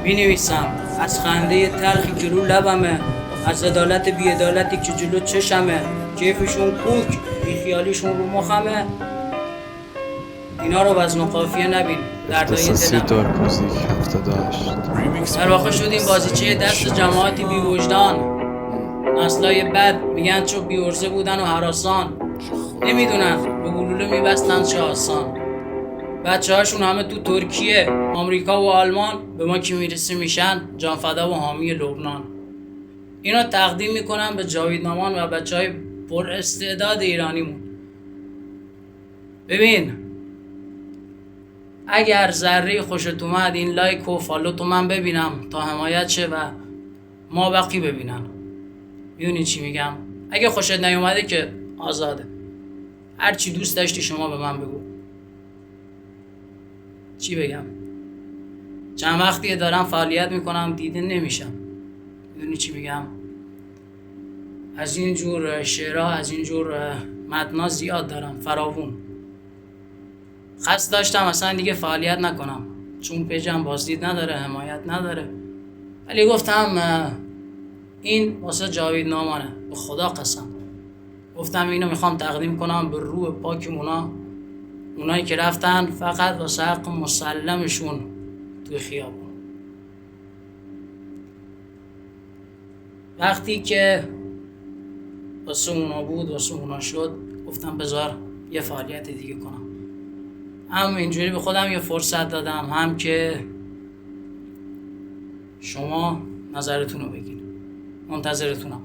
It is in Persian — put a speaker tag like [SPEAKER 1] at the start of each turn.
[SPEAKER 1] می نویسم از خنده تلخی که رو لبمه، از عدالت بی عدالتی که جلو چشمه، کیفشون کوک بی خیالیشون رو مخمه. اینا رو وزن و قافیه نبین، دردای
[SPEAKER 2] اختصاصی
[SPEAKER 1] دلمه.
[SPEAKER 2] دارک موزیک 78
[SPEAKER 1] در واقع شدیم بازیچه دست جماعتی بی وجدان. نسلای بد میگن چو بی ارزه بودن و هراسان، نمیدونن به گلوله میبستن چه آسان. بچه هاشون همه تو ترکیه، آمریکا و آلمان، به ما که میرسه میشن جانفدا و حامی لبنان. اینا تقدیم میکنم به جاوید نامان و بچه های پر استعداد ایرانیمون. ببین، اگر ذره خوشت اومد این لایک و فالو تو من ببینم تا حمایت شه و ما بقی ببینن. میدونی چی میگم؟ اگه خوشت نیومده که آزاده، هر چی دوست داشتی شما به من بگو. چی بگم؟ چند وقتیه دارم فعالیت میکنم دیده نمیشم. میدونی چی میگم؟ از این جور شعرها، از این جور متنا زیاد دارم، فراوون. خست داشتم اصلا دیگه فعالیت نکنم چون پیجم بازدید نداره، حمایت نداره، ولی گفتم این واسه جاوید نامانه، به خدا قسم. گفتم اینو میخوام تقدیم کنم به روح پاک اونایی که رفتن فقط واسه حق مسلمشون توی خیابون. وقتی که واسه اونا بود، واسه اونا شد، گفتم بذار یه فعالیت دیگه کنم. هم اینجوری به خودم یه فرصت دادم، هم که شما نظرتون رو بگین. منتظرتونم.